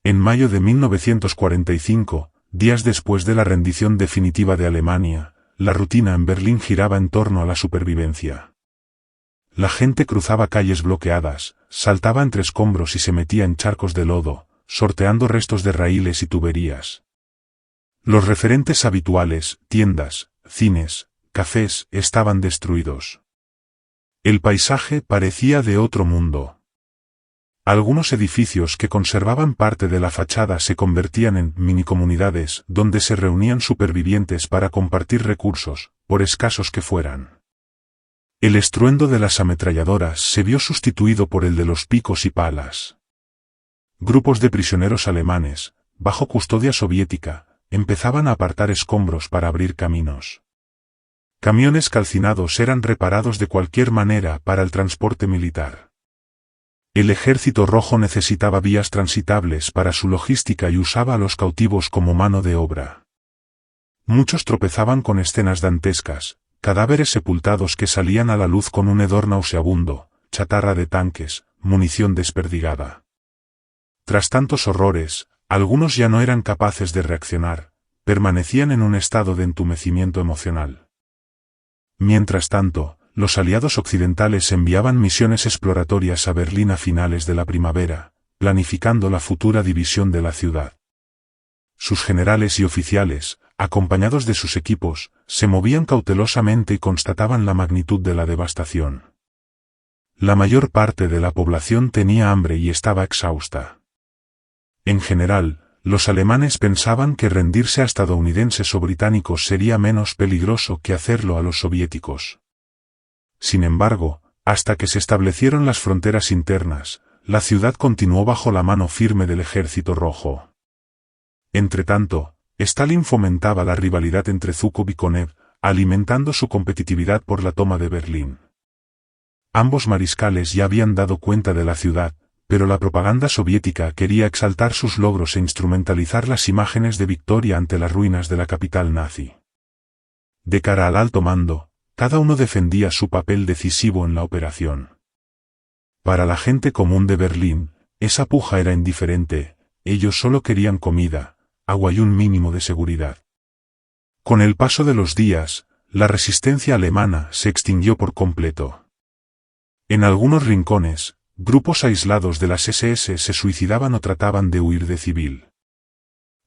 En mayo de 1945, días después de la rendición definitiva de Alemania, la rutina en Berlín giraba en torno a la supervivencia. La gente cruzaba calles bloqueadas, saltaba entre escombros y se metía en charcos de lodo, sorteando restos de raíles y tuberías. Los referentes habituales, tiendas, cines, cafés, estaban destruidos. El paisaje parecía de otro mundo. Algunos edificios que conservaban parte de la fachada se convertían en minicomunidades donde se reunían supervivientes para compartir recursos, por escasos que fueran. El estruendo de las ametralladoras se vio sustituido por el de los picos y palas. Grupos de prisioneros alemanes, bajo custodia soviética, empezaban a apartar escombros para abrir caminos. Camiones calcinados eran reparados de cualquier manera para el transporte militar. El Ejército Rojo necesitaba vías transitables para su logística y usaba a los cautivos como mano de obra. Muchos tropezaban con escenas dantescas, cadáveres sepultados que salían a la luz con un hedor nauseabundo, chatarra de tanques, munición desperdigada. Tras tantos horrores, algunos ya no eran capaces de reaccionar, permanecían en un estado de entumecimiento emocional. Mientras tanto, los aliados occidentales enviaban misiones exploratorias a Berlín a finales de la primavera, planificando la futura división de la ciudad. Sus generales y oficiales, acompañados de sus equipos, se movían cautelosamente y constataban la magnitud de la devastación. La mayor parte de la población tenía hambre y estaba exhausta. En general, los alemanes pensaban que rendirse a estadounidenses o británicos sería menos peligroso que hacerlo a los soviéticos. Sin embargo, hasta que se establecieron las fronteras internas, la ciudad continuó bajo la mano firme del Ejército Rojo. Entretanto, Stalin fomentaba la rivalidad entre Zhúkov y Konev, alimentando su competitividad por la toma de Berlín. Ambos mariscales ya habían dado cuenta de la ciudad, pero la propaganda soviética quería exaltar sus logros e instrumentalizar las imágenes de victoria ante las ruinas de la capital nazi. De cara al alto mando, cada uno defendía su papel decisivo en la operación. Para la gente común de Berlín, esa puja era indiferente, ellos solo querían comida, agua y un mínimo de seguridad. Con el paso de los días, la resistencia alemana se extinguió por completo. En algunos rincones, grupos aislados de las SS se suicidaban o trataban de huir de civil.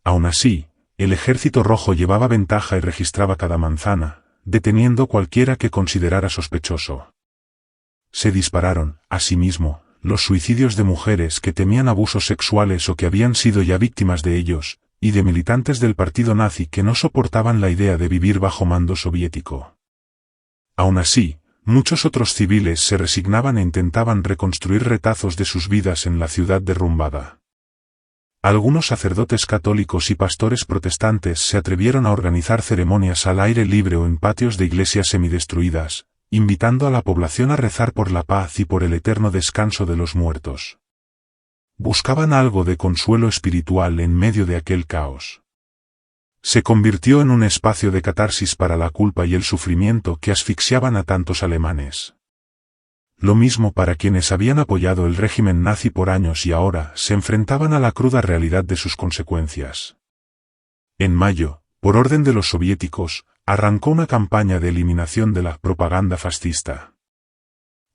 Aún así, el Ejército Rojo llevaba ventaja y registraba cada manzana, deteniendo cualquiera que considerara sospechoso. Se dispararon, asimismo, los suicidios de mujeres que temían abusos sexuales o que habían sido ya víctimas de ellos, y de militantes del partido nazi que no soportaban la idea de vivir bajo mando soviético. Aún así, muchos otros civiles se resignaban e intentaban reconstruir retazos de sus vidas en la ciudad derrumbada. Algunos sacerdotes católicos y pastores protestantes se atrevieron a organizar ceremonias al aire libre o en patios de iglesias semidestruidas, invitando a la población a rezar por la paz y por el eterno descanso de los muertos. Buscaban algo de consuelo espiritual en medio de aquel caos. Se convirtió en un espacio de catarsis para la culpa y el sufrimiento que asfixiaban a tantos alemanes. Lo mismo para quienes habían apoyado el régimen nazi por años y ahora se enfrentaban a la cruda realidad de sus consecuencias. En mayo, por orden de los soviéticos, arrancó una campaña de eliminación de la propaganda fascista.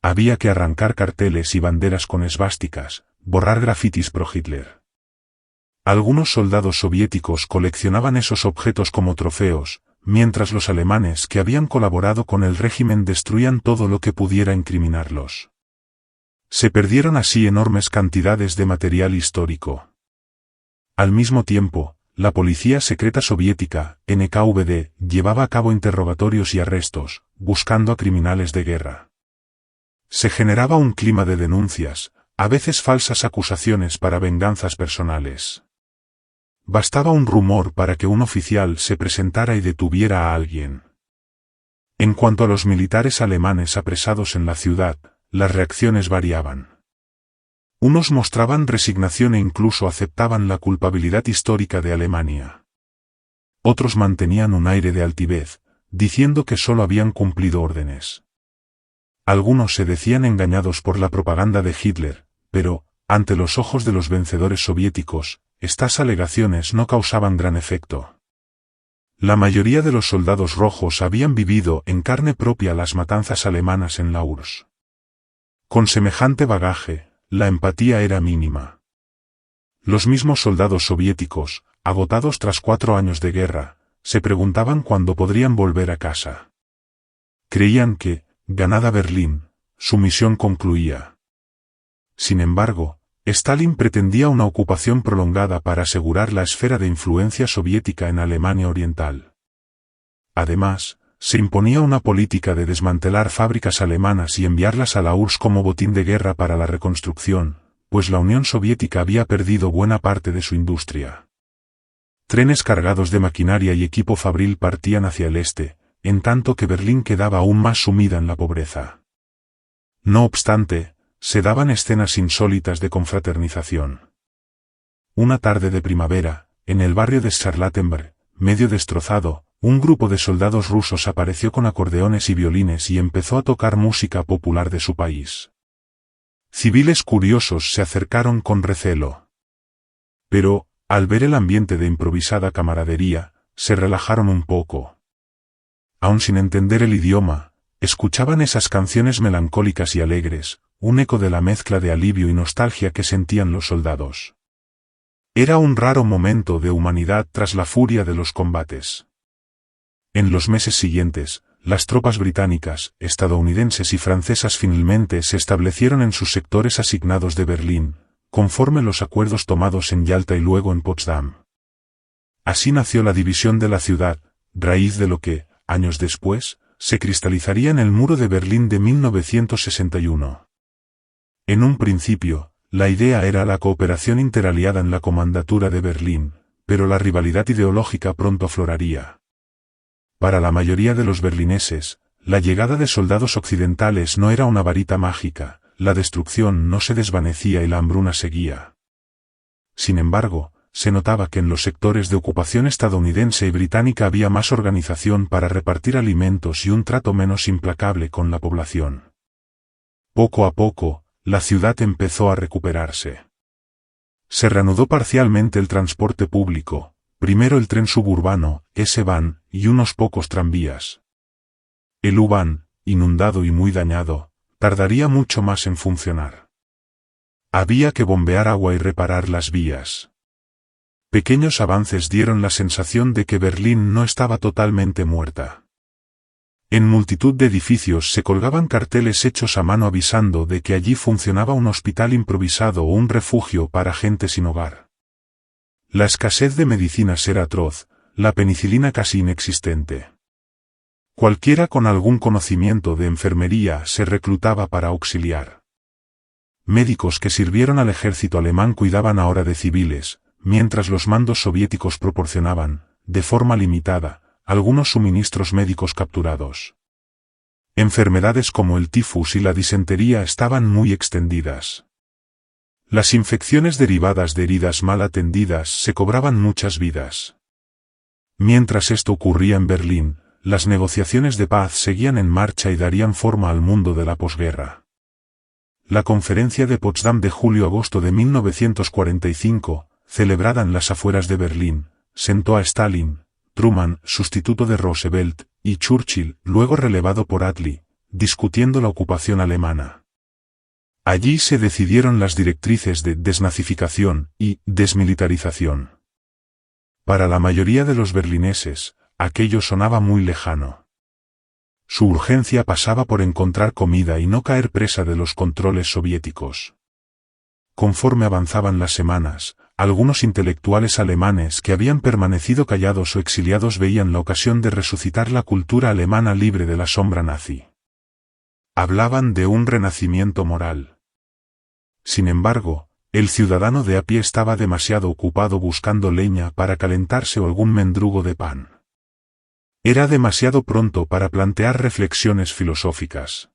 Había que arrancar carteles y banderas con esvásticas, borrar grafitis pro Hitler. Algunos soldados soviéticos coleccionaban esos objetos como trofeos, mientras los alemanes que habían colaborado con el régimen destruían todo lo que pudiera incriminarlos. Se perdieron así enormes cantidades de material histórico. Al mismo tiempo, la policía secreta soviética, NKVD, llevaba a cabo interrogatorios y arrestos, buscando a criminales de guerra. Se generaba un clima de denuncias, a veces falsas acusaciones para venganzas personales. Bastaba un rumor para que un oficial se presentara y detuviera a alguien. En cuanto a los militares alemanes apresados en la ciudad, las reacciones variaban. Unos mostraban resignación e incluso aceptaban la culpabilidad histórica de Alemania. Otros mantenían un aire de altivez, diciendo que solo habían cumplido órdenes. Algunos se decían engañados por la propaganda de Hitler, pero, ante los ojos de los vencedores soviéticos, estas alegaciones no causaban gran efecto. La mayoría de los soldados rojos habían vivido en carne propia las matanzas alemanas en la URSS. Con semejante bagaje, la empatía era mínima. Los mismos soldados soviéticos, agotados tras 4 años de guerra, se preguntaban cuándo podrían volver a casa. Creían que, ganada Berlín, su misión concluía. Sin embargo, Stalin pretendía una ocupación prolongada para asegurar la esfera de influencia soviética en Alemania Oriental. Además, se imponía una política de desmantelar fábricas alemanas y enviarlas a la URSS como botín de guerra para la reconstrucción, pues la Unión Soviética había perdido buena parte de su industria. Trenes cargados de maquinaria y equipo fabril partían hacia el este, en tanto que Berlín quedaba aún más sumida en la pobreza. No obstante, se daban escenas insólitas de confraternización. Una tarde de primavera, en el barrio de Charlottenburg, medio destrozado, un grupo de soldados rusos apareció con acordeones y violines y empezó a tocar música popular de su país. Civiles curiosos se acercaron con recelo. Pero, al ver el ambiente de improvisada camaradería, se relajaron un poco. Aun sin entender el idioma, escuchaban esas canciones melancólicas y alegres, un eco de la mezcla de alivio y nostalgia que sentían los soldados. Era un raro momento de humanidad tras la furia de los combates. En los meses siguientes, las tropas británicas, estadounidenses y francesas finalmente se establecieron en sus sectores asignados de Berlín, conforme los acuerdos tomados en Yalta y luego en Potsdam. Así nació la división de la ciudad, raíz de lo que, años después, se cristalizaría en el Muro de Berlín de 1961. En un principio, la idea era la cooperación interaliada en la comandatura de Berlín, pero la rivalidad ideológica pronto afloraría. Para la mayoría de los berlineses, la llegada de soldados occidentales no era una varita mágica, la destrucción no se desvanecía y la hambruna seguía. Sin embargo, se notaba que en los sectores de ocupación estadounidense y británica había más organización para repartir alimentos y un trato menos implacable con la población. Poco a poco, la ciudad empezó a recuperarse. Se reanudó parcialmente el transporte público, primero el tren suburbano, S-Bahn, y unos pocos tranvías. El U-Bahn, inundado y muy dañado, tardaría mucho más en funcionar. Había que bombear agua y reparar las vías. Pequeños avances dieron la sensación de que Berlín no estaba totalmente muerta. En multitud de edificios se colgaban carteles hechos a mano avisando de que allí funcionaba un hospital improvisado o un refugio para gente sin hogar. La escasez de medicinas era atroz, la penicilina casi inexistente. Cualquiera con algún conocimiento de enfermería se reclutaba para auxiliar. Médicos que sirvieron al ejército alemán cuidaban ahora de civiles, mientras los mandos soviéticos proporcionaban, de forma limitada, algunos suministros médicos capturados. Enfermedades como el tifus y la disentería estaban muy extendidas. Las infecciones derivadas de heridas mal atendidas se cobraban muchas vidas. Mientras esto ocurría en Berlín, las negociaciones de paz seguían en marcha y darían forma al mundo de la posguerra. La conferencia de Potsdam de julio-agosto de 1945, celebrada en las afueras de Berlín, sentó a Stalin, Truman, sustituto de Roosevelt, y Churchill, luego relevado por Attlee, discutiendo la ocupación alemana. Allí se decidieron las directrices de desnazificación y desmilitarización. Para la mayoría de los berlineses, aquello sonaba muy lejano. Su urgencia pasaba por encontrar comida y no caer presa de los controles soviéticos. Conforme avanzaban las semanas, algunos intelectuales alemanes que habían permanecido callados o exiliados veían la ocasión de resucitar la cultura alemana libre de la sombra nazi. Hablaban de un renacimiento moral. Sin embargo, el ciudadano de a pie estaba demasiado ocupado buscando leña para calentarse o algún mendrugo de pan. Era demasiado pronto para plantear reflexiones filosóficas.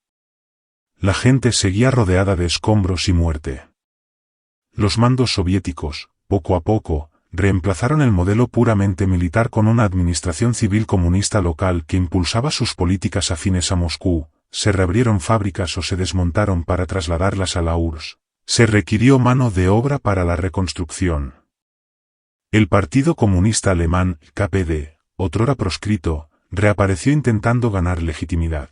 La gente seguía rodeada de escombros y muerte. Los mandos soviéticos, poco a poco, reemplazaron el modelo puramente militar con una administración civil comunista local que impulsaba sus políticas afines a Moscú, se reabrieron fábricas o se desmontaron para trasladarlas a la URSS. Se requirió mano de obra para la reconstrucción. El Partido Comunista Alemán, KPD, otrora proscrito, reapareció intentando ganar legitimidad.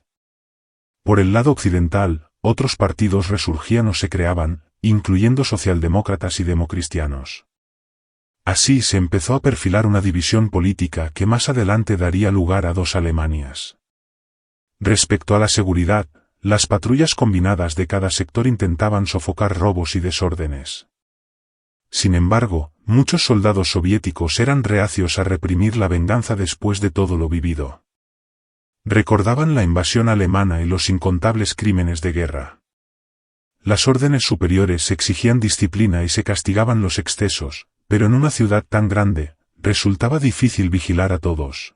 Por el lado occidental, otros partidos resurgían o se creaban, incluyendo socialdemócratas y democristianos. Así se empezó a perfilar una división política que más adelante daría lugar a dos Alemanias. Respecto a la seguridad, las patrullas combinadas de cada sector intentaban sofocar robos y desórdenes. Sin embargo, muchos soldados soviéticos eran reacios a reprimir la venganza después de todo lo vivido. Recordaban la invasión alemana y los incontables crímenes de guerra. Las órdenes superiores exigían disciplina y se castigaban los excesos, pero en una ciudad tan grande, resultaba difícil vigilar a todos.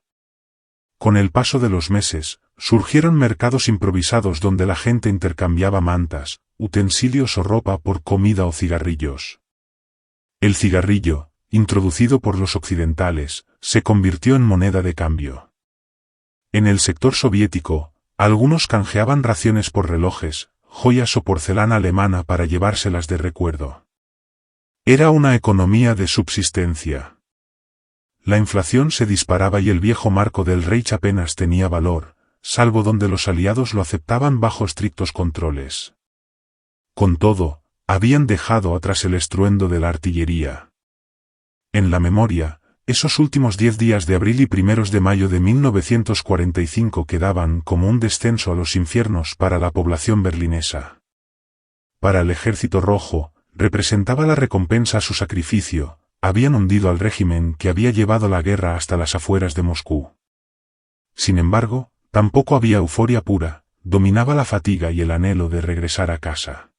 Con el paso de los meses, surgieron mercados improvisados donde la gente intercambiaba mantas, utensilios o ropa por comida o cigarrillos. El cigarrillo, introducido por los occidentales, se convirtió en moneda de cambio. En el sector soviético, algunos canjeaban raciones por relojes, joyas o porcelana alemana para llevárselas de recuerdo. Era una economía de subsistencia. La inflación se disparaba y el viejo marco del Reich apenas tenía valor, salvo donde los aliados lo aceptaban bajo estrictos controles. Con todo, habían dejado atrás el estruendo de la artillería. En la memoria, esos últimos 10 días de abril y primeros de mayo de 1945 quedaban como un descenso a los infiernos para la población berlinesa. Para el Ejército Rojo, representaba la recompensa a su sacrificio, habían hundido al régimen que había llevado la guerra hasta las afueras de Moscú. Sin embargo, tampoco había euforia pura, dominaba la fatiga y el anhelo de regresar a casa.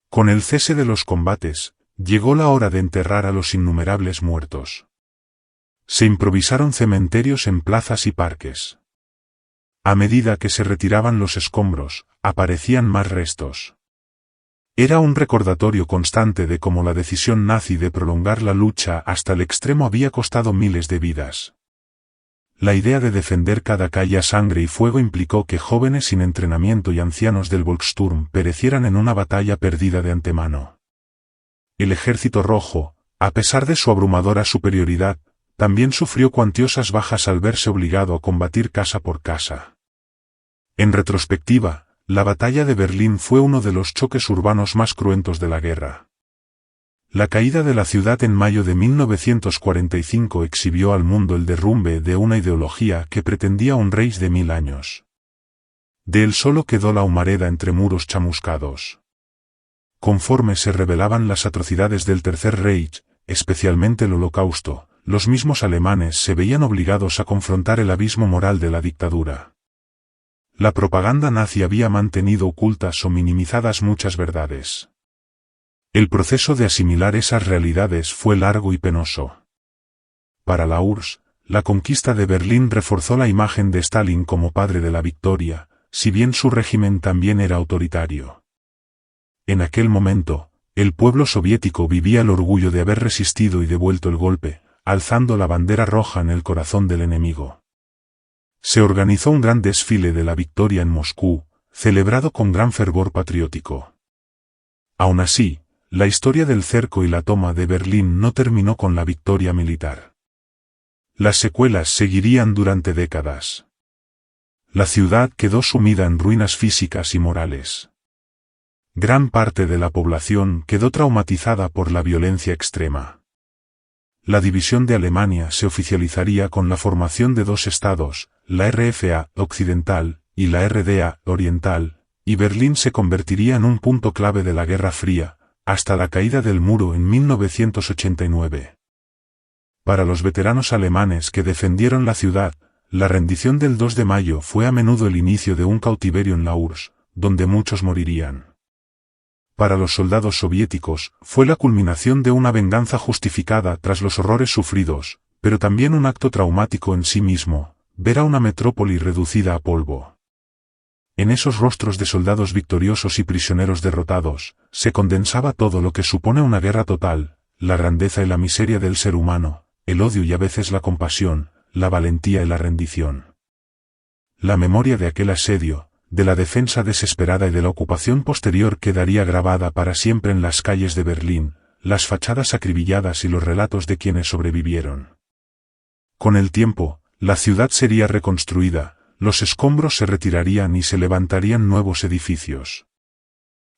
Con el cese de los combates, llegó la hora de enterrar a los innumerables muertos. Se improvisaron cementerios en plazas y parques. A medida que se retiraban los escombros, aparecían más restos. Era un recordatorio constante de cómo la decisión nazi de prolongar la lucha hasta el extremo había costado miles de vidas. La idea de defender cada calle a sangre y fuego implicó que jóvenes sin entrenamiento y ancianos del Volkssturm perecieran en una batalla perdida de antemano. El Ejército Rojo, a pesar de su abrumadora superioridad, también sufrió cuantiosas bajas al verse obligado a combatir casa por casa. En retrospectiva, la batalla de Berlín fue uno de los choques urbanos más cruentos de la guerra. La caída de la ciudad en mayo de 1945 exhibió al mundo el derrumbe de una ideología que pretendía un Reich de 1000 años. De él solo quedó la humareda entre muros chamuscados. Conforme se revelaban las atrocidades del Tercer Reich, especialmente el Holocausto, los mismos alemanes se veían obligados a confrontar el abismo moral de la dictadura. La propaganda nazi había mantenido ocultas o minimizadas muchas verdades. El proceso de asimilar esas realidades fue largo y penoso. Para la URSS, la conquista de Berlín reforzó la imagen de Stalin como padre de la victoria, si bien su régimen también era autoritario. En aquel momento, el pueblo soviético vivía el orgullo de haber resistido y devuelto el golpe, alzando la bandera roja en el corazón del enemigo. Se organizó un gran desfile de la victoria en Moscú, celebrado con gran fervor patriótico. Aun así, la historia del cerco y la toma de Berlín no terminó con la victoria militar. Las secuelas seguirían durante décadas. La ciudad quedó sumida en ruinas físicas y morales. Gran parte de la población quedó traumatizada por la violencia extrema. La división de Alemania se oficializaría con la formación de dos estados, la RFA occidental y la RDA oriental, y Berlín se convertiría en un punto clave de la Guerra Fría, hasta la caída del muro en 1989. Para los veteranos alemanes que defendieron la ciudad, la rendición del 2 de mayo fue a menudo el inicio de un cautiverio en la URSS, donde muchos morirían. Para los soldados soviéticos, fue la culminación de una venganza justificada tras los horrores sufridos, pero también un acto traumático en sí mismo, ver a una metrópoli reducida a polvo. En esos rostros de soldados victoriosos y prisioneros derrotados, se condensaba todo lo que supone una guerra total, la grandeza y la miseria del ser humano, el odio y a veces la compasión, la valentía y la rendición. La memoria de aquel asedio, de la defensa desesperada y de la ocupación posterior quedaría grabada para siempre en las calles de Berlín, las fachadas acribilladas y los relatos de quienes sobrevivieron. Con el tiempo, la ciudad sería reconstruida, los escombros se retirarían y se levantarían nuevos edificios.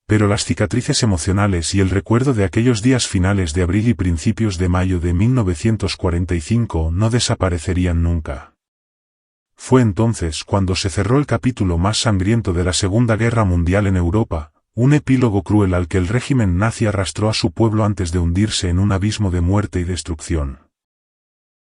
Pero las cicatrices emocionales y el recuerdo de aquellos días finales de abril y principios de mayo de 1945 no desaparecerían nunca. Fue entonces cuando se cerró el capítulo más sangriento de la Segunda Guerra Mundial en Europa, un epílogo cruel al que el régimen nazi arrastró a su pueblo antes de hundirse en un abismo de muerte y destrucción.